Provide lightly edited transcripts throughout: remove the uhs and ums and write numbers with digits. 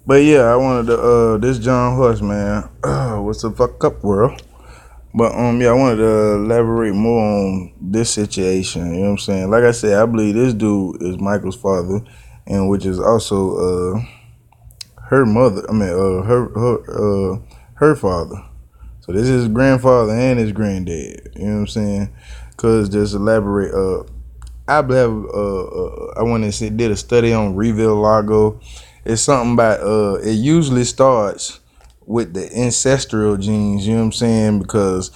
But yeah, I wanted to this John Huss man. What's the fuck up, world? But yeah, I wanted to elaborate more on this situation. You know what I'm saying? Like I said, I believe this dude is Michael's father, and which is also her mother. I mean, her father. So this is his grandfather and his granddad. You know what I'm saying? Cause just elaborate. I believe I went and did a study on Reveal Lago. It's something about it usually starts with the ancestral genes, you know what I'm saying? Because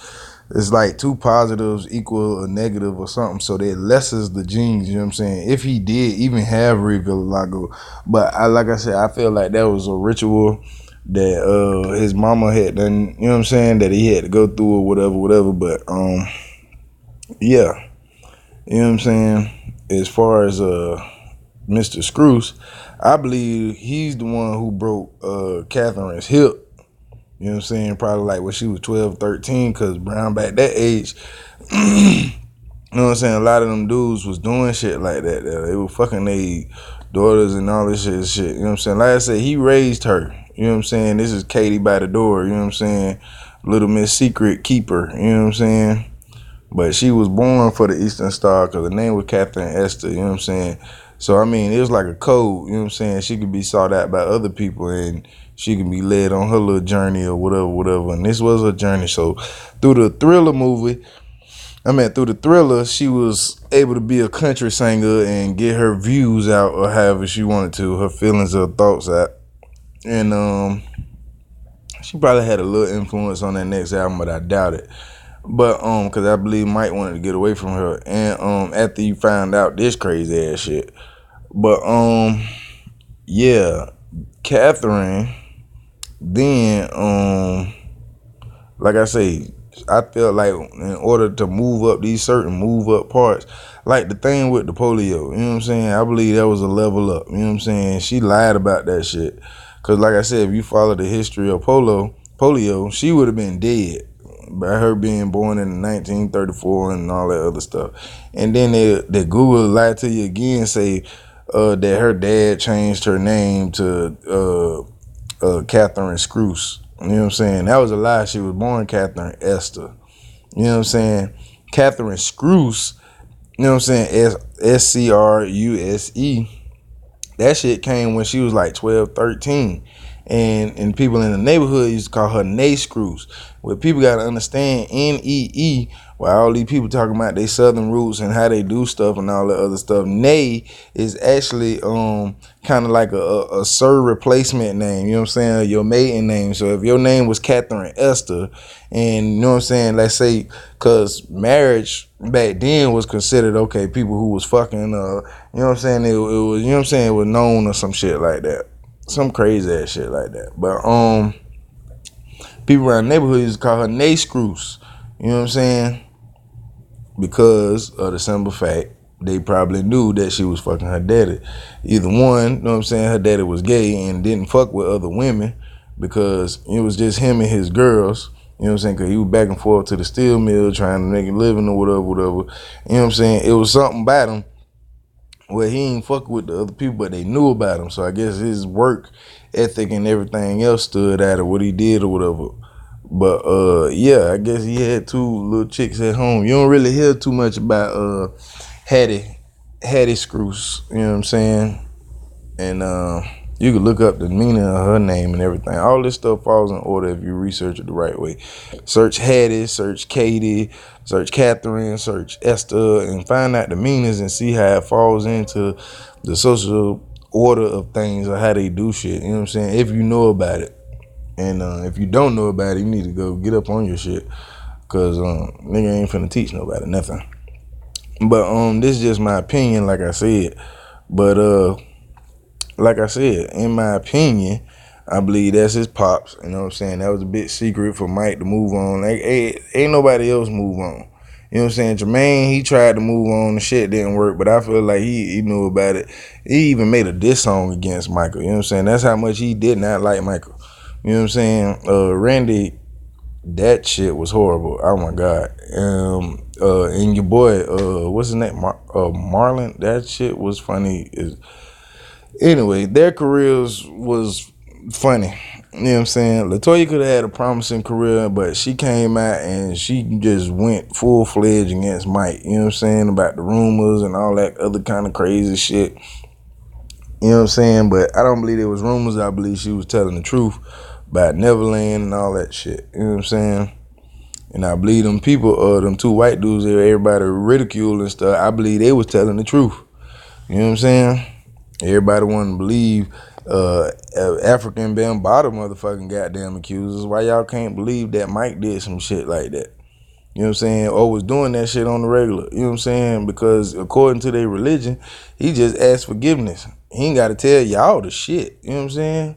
it's like two positives equal a negative or something, so that lessens the genes, you know what I'm saying? If he did even have Reveal Lago. But like I said, I feel like that was a ritual that his mama had done, you know what I'm saying, that he had to go through or whatever. But yeah. You know what I'm saying? As far as Mr. Screws, I believe he's the one who broke Catherine's hip. You know what I'm saying? Probably like when she was 12, 13, because Brown back that age, you know what I'm saying? A lot of them dudes was doing shit like that. They were fucking their daughters and all this shit. You know what I'm saying? Like I said, he raised her. You know what I'm saying? This is Katie by the door. You know what I'm saying? Little Miss Secret Keeper. You know what I'm saying? But she was born for the Eastern Star because her name was Catherine Esther, you know what I'm saying? So, I mean, it was like a code, you know what I'm saying? She could be sought out by other people and she could be led on her little journey or whatever. And this was her journey. So, through the through the thriller, she was able to be a country singer and get her views out or however she wanted to, her feelings or thoughts out. And she probably had a little influence on that next album, but I doubt it. But cause I believe Mike wanted to get away from her, and after you found out this crazy ass shit. But yeah, Catherine. Then like I say, I felt like in order to move up these certain move up parts, like the thing with the polio, you know what I'm saying? I believe that was a level up. You know what I'm saying? She lied about that shit, cause like I said, if you follow the history of polio, she would have been dead by her being born in 1934 and all that other stuff. And then they Google lie to you again, say that her dad changed her name to Catherine Screws. You know what I'm saying? That was a lie. She was born Catherine Esther. You know what I'm saying? Catherine Screws, you know what I'm saying? Scruse. That shit came when she was like 12, 13. And people in the neighborhood used to call her Nay Screws. What people got to understand, N-E-E, while all these people talking about their southern roots and how they do stuff and all that other stuff, Nay is actually kind of like a sir replacement name, you know what I'm saying, your maiden name. So if your name was Catherine Esther, and you know what I'm saying, let's say, because marriage back then was considered, okay, people who was fucking, you know what I'm saying, it was, you know what I'm saying, it was known or some shit like that. Some crazy ass shit like that. But people around the neighborhood used to call her Nay Screws. You know what I'm saying? Because of the simple fact they probably knew that she was fucking her daddy. Either one, you know what I'm saying, her daddy was gay and didn't fuck with other women because it was just him and his girls. You know what I'm saying? Because he was back and forth to the steel mill trying to make a living or whatever. You know what I'm saying? It was something about him where he ain't fuck with the other people, but they knew about him. So I guess his work ethic and everything else stood out of what he did or whatever. But yeah, I guess he had two little chicks at home. You don't really hear too much about Hattie Screws, you know what I'm saying? And you can look up the meaning of her name and everything. All this stuff falls in order if you research it the right way. Search Hattie, search Katie, search Catherine, search Esther, and find out the meanings and see how it falls into the social order of things or how they do shit. You know what I'm saying? If you know about it. And if you don't know about it, you need to go get up on your shit. Cause nigga ain't finna teach nobody nothing. But this is just my opinion, like I said. But like I said, in my opinion, I believe that's his pops. You know what I'm saying? That was a bit secret for Mike to move on. Like, ain't nobody else move on. You know what I'm saying? Jermaine, he tried to move on and shit didn't work, but I feel like he knew about it. He even made a diss song against Michael. You know what I'm saying? That's how much he did not like Michael. You know what I'm saying? Randy, that shit was horrible. Oh my God. And your boy, what's his name? Marlon, that shit was funny. Anyway, their careers was funny. You know what I'm saying? Latoya could have had a promising career, but she came out and she just went full fledged against Mike. You know what I'm saying? About the rumors and all that other kind of crazy shit. You know what I'm saying? But I don't believe there was rumors. I believe she was telling the truth about Neverland and all that shit. You know what I'm saying? And I believe them people, them two white dudes there, everybody ridiculed and stuff, I believe they was telling the truth. You know what I'm saying? Everybody wanted to believe African Bambaataa motherfucking goddamn accusers. Why y'all can't believe that Mike did some shit like that? You know what I'm saying? Or was doing that shit on the regular. You know what I'm saying? Because according to their religion, he just asked forgiveness. He ain't got to tell y'all the shit. You know what I'm saying?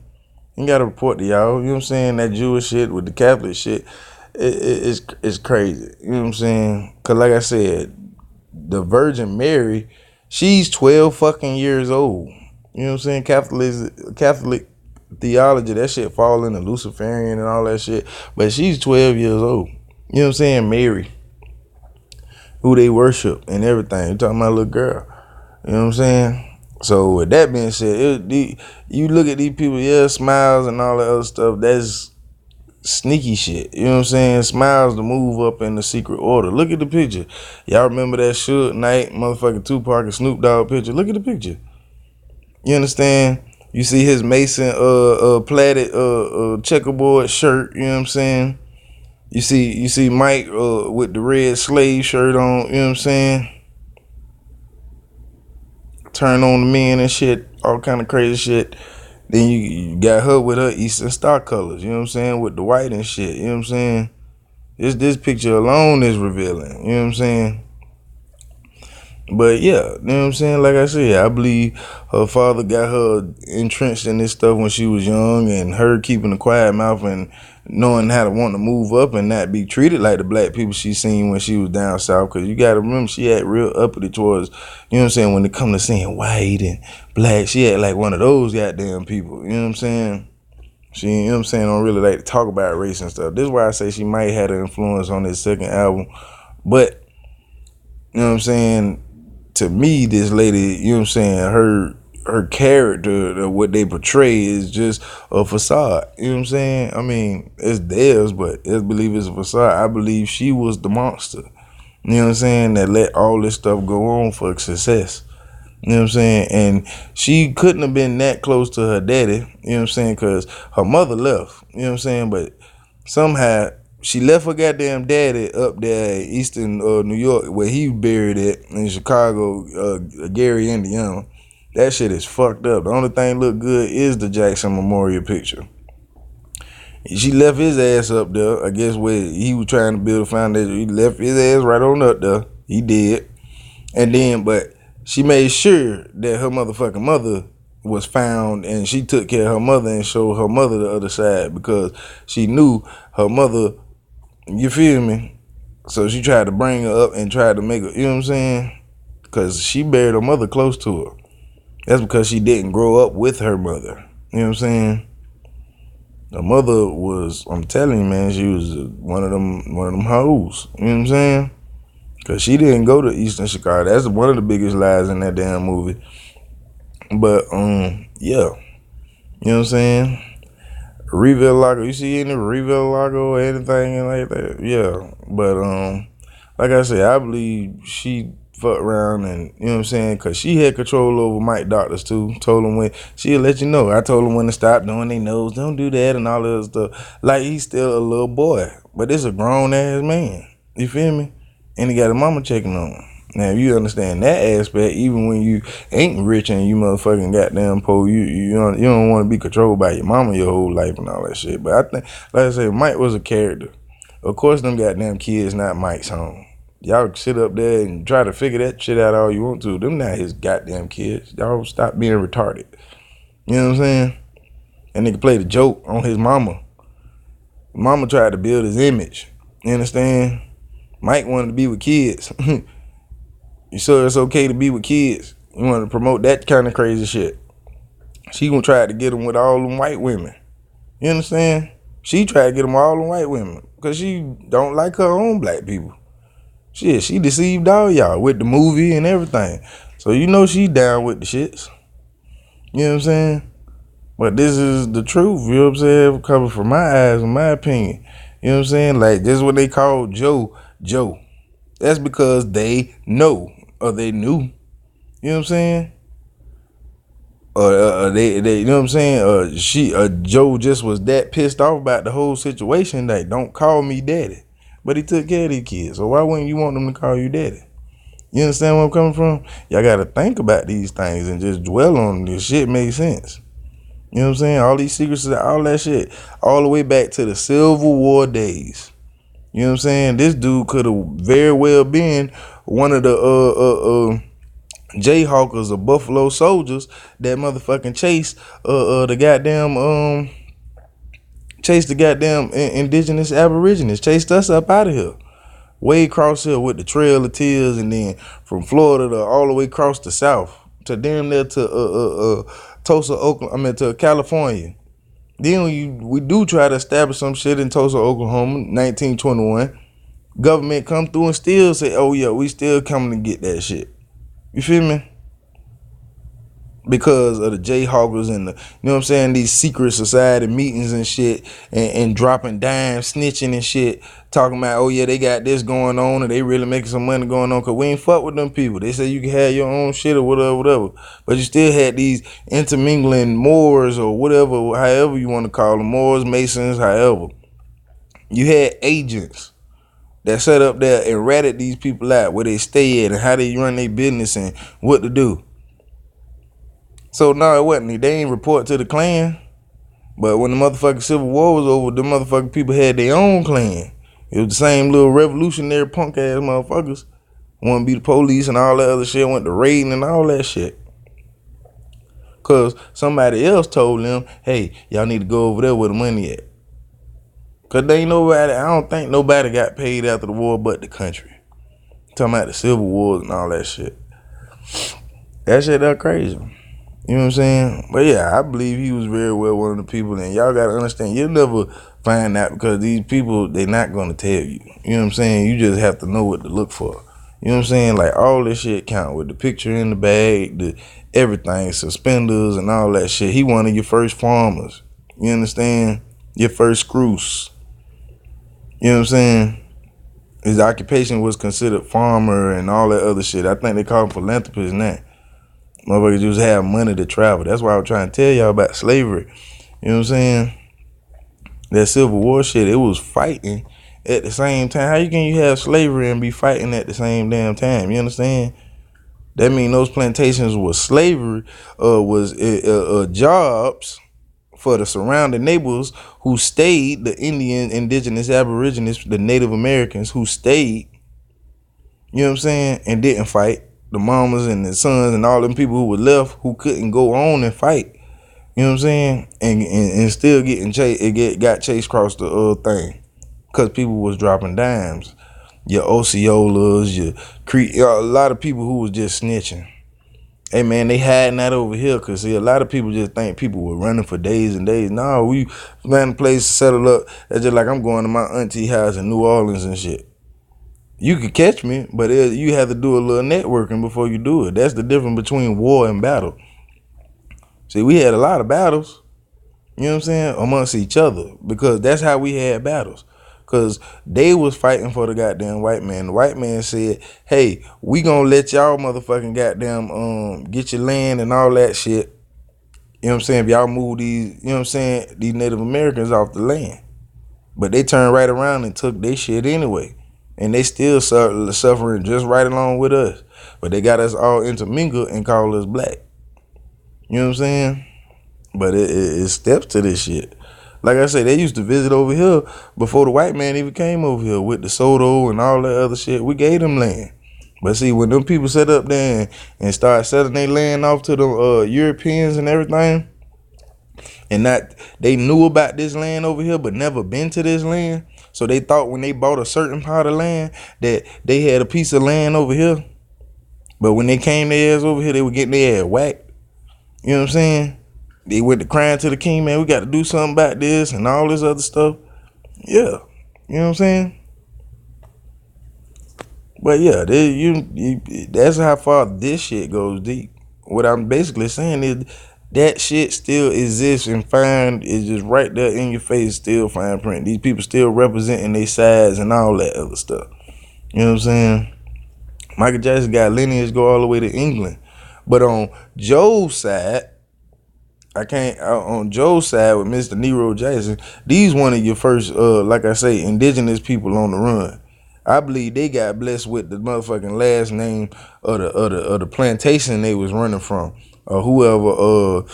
He ain't got to report to y'all. You know what I'm saying? That Jewish shit with the Catholic shit, it's crazy. You know what I'm saying? Because like I said, the Virgin Mary, she's 12 fucking years old. You know what I'm saying? Catholic theology, that shit fall into Luciferian and all that shit. But she's 12 years old. You know what I'm saying? Mary, who they worship and everything. You're talking about a little girl. You know what I'm saying? So with that being said, you look at these people, yeah, smiles and all that other stuff, that's sneaky shit. You know what I'm saying? Smiles to move up in the secret order. Look at the picture. Y'all remember that Suge Knight, motherfucking Tupac and Snoop Dogg picture? Look at the picture. You understand? You see his Mason plaited checkerboard shirt, you know what I'm saying? You see Mike with the red slave shirt on, you know what I'm saying? Turn on the men and shit, all kind of crazy shit. Then you got her with her Eastern Star colors, you know what I'm saying? With the white and shit, you know what I'm saying? This picture alone is revealing, you know what I'm saying? But yeah, you know what I'm saying? Like I said, I believe her father got her entrenched in this stuff when she was young, and her keeping a quiet mouth and knowing how to want to move up and not be treated like the black people she seen when she was down south. Because you got to remember, she had real uppity towards, you know what I'm saying, when it come to saying white and black, she had like one of those goddamn people, you know what I'm saying? She, you know what I'm saying, don't really like to talk about race and stuff. This is why I say she might have an influence on this second album. But, you know what I'm saying, to me, this lady, you know what I'm saying, her character, what they portray is just a facade. You know what I'm saying? I mean, it's theirs, but I believe it's a facade. I believe she was the monster. You know what I'm saying? That let all this stuff go on for success. You know what I'm saying? And she couldn't have been that close to her daddy, you know what I'm saying, because her mother left, you know what I'm saying, but somehow she left her goddamn daddy up there in Eastern New York, where he buried it in Chicago, Gary, Indiana. That shit is fucked up. The only thing look good is the Jackson Memorial picture. She left his ass up there, I guess, where he was trying to build a foundation. He left his ass right on up there. He did. And then, but she made sure that her motherfucking mother was found, and she took care of her mother and showed her mother the other side, because she knew her mother, you feel me? So she tried to bring her up and tried to make her, you know what I'm saying? Because she buried her mother close to her. That's because she didn't grow up with her mother. You know what I'm saying? Her mother was, I'm telling you, man, she was one of them hoes. You know what I'm saying? Because she didn't go to Eastern Chicago. That's one of the biggest lies in that damn movie. But, yeah. You know what I'm saying? Reveal logo. You see any reveal logo or anything like that? Yeah. But, like I said, I believe she fucked around and, you know what I'm saying? Because she had control over Mike Doctors, too. Told him when, she'll let you know. I told him when to stop doing their nose. Don't do that and all that stuff. Like, he's still a little boy. But it's a grown-ass man. You feel me? And he got a mama checking on him. Now, if you understand that aspect, even when you ain't rich and you motherfucking goddamn poor, you don't want to be controlled by your mama your whole life and all that shit. But I think, like I said, Mike was a character. Of course, them goddamn kids not Mike's home. Y'all sit up there and try to figure that shit out all you want to. Them not his goddamn kids. Y'all stop being retarded. You know what I'm saying? And nigga played a joke on his mama. Mama tried to build his image. You understand? Mike wanted to be with kids. You sure it's okay to be with kids? You want to promote that kind of crazy shit. She gonna try to get him with all them white women. You understand? She tried to get him with all them white women because she don't like her own black people. Shit, she deceived all y'all with the movie and everything. So you know she down with the shits. You know what I'm saying? But this is the truth, you know what I'm saying? Coming from my eyes, in my opinion. You know what I'm saying? Like, this is what they call Joe, Joe. That's because they know, or they knew. You know what I'm saying? They, you know what I'm saying? Joe just was that pissed off about the whole situation that don't call me daddy. But he took care of these kids. So why wouldn't you want them to call you daddy? You understand where I'm coming from? Y'all got to think about these things and just dwell on them. This shit makes sense. You know what I'm saying? All these secrets, all that shit, all the way back to the Civil War days. You know what I'm saying? This dude could have very well been one of the Jayhawkers or Buffalo Soldiers that motherfucking chased chased the goddamn indigenous aborigines, chased us up out of here. Way across here with the Trail of Tears, and then from Florida to all the way across the south to damn near to Tulsa, Oklahoma. I mean to California. Then we do try to establish some shit in Tulsa, Oklahoma, 1921. Government come through and still say, "Oh yeah, we still coming to get that shit." You feel me? Because of the Jayhawkers and the, you know what I'm saying, these secret society meetings and shit, and dropping dimes, snitching and shit, talking about, oh yeah, they got this going on and they really making some money going on, because we ain't fuck with them people. They say you can have your own shit or whatever. But you still had these intermingling Moors or whatever, however you want to call them, Moors, Masons, however. You had agents that sat up there and ratted these people out where they stay at and how they run their business and what to do. So no, it wasn't. They ain't report to the Klan. But when the motherfucking Civil War was over, the motherfucking people had their own Klan. It was the same little revolutionary punk ass motherfuckers. Want to be the police and all that other shit. Went to raiding and all that shit. Cause somebody else told them, hey, y'all need to go over there where the money at. Cause they ain't nobody. I don't think nobody got paid after the war but the country. Talking about the Civil Wars and all that shit. That shit that crazy. You know what I'm saying? But yeah, I believe he was very well one of the people. And y'all got to understand, you'll never find out, because these people, they not going to tell you. You know what I'm saying? You just have to know what to look for. You know what I'm saying? Like, all this shit count with the picture in the bag, the everything, suspenders and all that shit. He one of your first farmers. You understand? Your first screws. You know what I'm saying? His occupation was considered farmer and all that other shit. I think they call him philanthropist now. Motherfuckers just have money to travel. That's why I'm trying to tell y'all about slavery. You know what I'm saying? That Civil War shit, it was fighting at the same time. How can you have slavery and be fighting at the same damn time? You understand? That mean those plantations was slavery, was jobs for the surrounding neighbors who stayed, the Indian, indigenous, aborigines, the Native Americans who stayed, you know what I'm saying, and didn't fight. The mamas and the sons and all them people who were left who couldn't go on and fight. You know what I'm saying? And still getting chased, got chased across the thing. Because people was dropping dimes. Your Osceolas, your Creek, a lot of people who was just snitching. Hey man, they hiding that over here, because see, a lot of people just think people were running for days and days. No, we found a place to settle up. That's just like I'm going to my auntie house in New Orleans and shit. You could catch me, but you have to do a little networking before you do it. That's the difference between war and battle. See, we had a lot of battles, you know what I'm saying, amongst each other, because that's how we had battles. Because they was fighting for the goddamn white man. The white man said, hey, we gonna let y'all motherfucking goddamn get your land and all that shit. You know what I'm saying? If y'all move these, you know what I'm saying, these Native Americans off the land. But they turned right around and took their shit anyway. And they still suffering just right along with us. But they got us all intermingled and called us black. You know what I'm saying? But it steps to this shit. Like I said, they used to visit over here before the white man even came over here with the Soto and all that other shit. We gave them land. But see, when them people set up there and start selling their land off to the Europeans and everything, and they knew about this land over here but never been to this land, so they thought when they bought a certain part of land that they had a piece of land over here. But when they came their ass over here, they were getting their ass whacked. You know what I'm saying? They went to crying to the king, man, we got to do something about this and all this other stuff. Yeah. You know what I'm saying? But yeah, that's how far this shit goes deep. What I'm basically saying is That shit still exists and fine. It's just right there in your face, still fine print. These people still representing their sides and all that other stuff. You know what I'm saying? Michael Jackson got lineage go all the way to England. But on Joe's side, on Joe's side with Mr. Nero Jackson, these one of your first, like I say, indigenous people on the run. I believe they got blessed with the motherfucking last name of the plantation they was running from, or whoever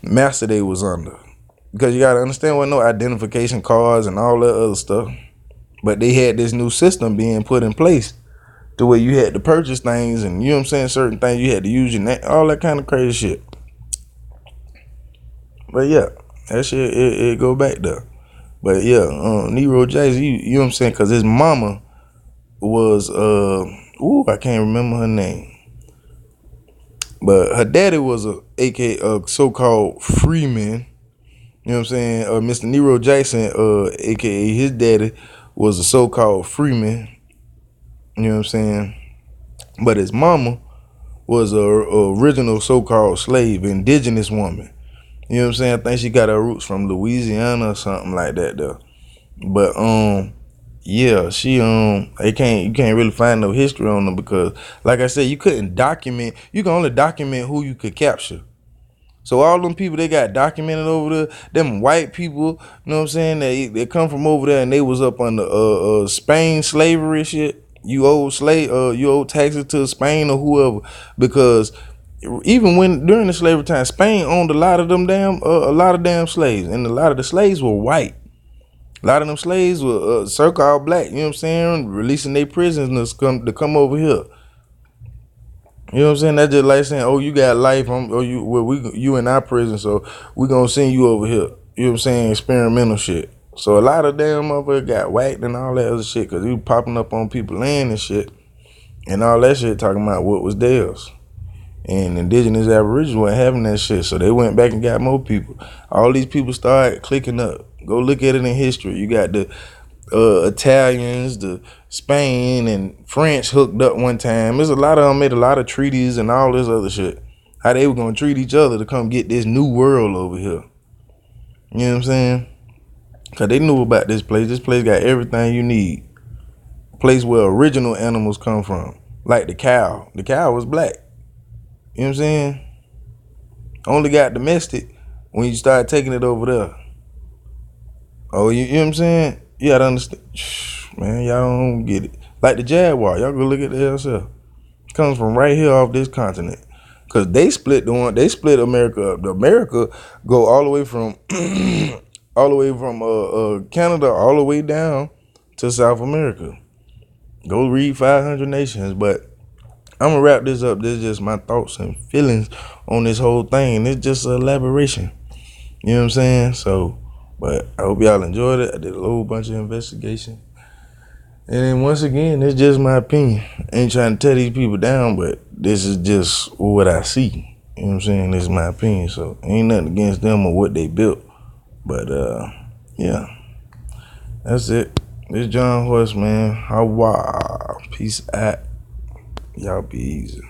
master they was under. Because you gotta understand, what no identification cards and all that other stuff. But they had this new system being put in place to where you had to purchase things, and you know what I'm saying, certain things you had to use your name, all that kind of crazy shit. But yeah, that shit it go back there. But yeah, Nero Jackson, you know what I'm saying, cause his mama was I can't remember her name, but her daddy was a so-called freeman. You know what I'm saying? Mr. Nero Jackson, aka his daddy, was a so-called freeman. You know what I'm saying? But his mama was a original so-called slave, indigenous woman. You know what I'm saying? I think she got her roots from Louisiana or something like that though. But yeah, she you can't really find no history on them because, like I said, you couldn't document. You can only document who you could capture. So all them people they got documented over there, them white people, you know what I'm saying? They come from over there and they was up under Spain slavery shit. You owe taxes to Spain or whoever, because even when during the slavery time, Spain owned a lot of damn slaves, and a lot of the slaves were white. A lot of them slaves were so-called black. You know what I'm saying? Releasing their prisoners to come over here. You know what I'm saying? That's just like saying, "Oh, you got life. You in our prison, so we gonna send you over here." You know what I'm saying? Experimental shit. So a lot of damn motherfuckers got whacked and all that other shit because he was popping up on people's land and shit, and all that shit talking about what was theirs. And indigenous Aboriginals weren't having that shit, so they went back and got more people. All these people started clicking up. Go look at it in history. You got the Italians, the Spain and French hooked up one time. There's a lot of them made a lot of treaties and all this other shit. How they were gonna treat each other to come get this new world over here. You know what I'm saying? Cause they knew about this place. This place got everything you need. Place where original animals come from. Like the cow. The cow was black. You know what I'm saying? Only got domestic when you start taking it over there. Oh, you know what I'm saying? You gotta understand. Man, y'all don't get it. Like the Jaguar, y'all go look at that yourself. Comes from right here off this continent. Cause they split America up. The America go all the way from Canada all the way down to South America. Go read 500 Nations, but I'm gonna wrap this up. This is just my thoughts and feelings on this whole thing. It's just an elaboration. You know what I'm saying? So, but I hope y'all enjoyed it. I did a whole bunch of investigation. And then once again, it's just my opinion. I ain't trying to tear these people down, but this is just what I see. You know what I'm saying? This is my opinion. So ain't nothing against them or what they built. But yeah. That's it. This John Horse, man. How wow. Peace out. Y'all be easy.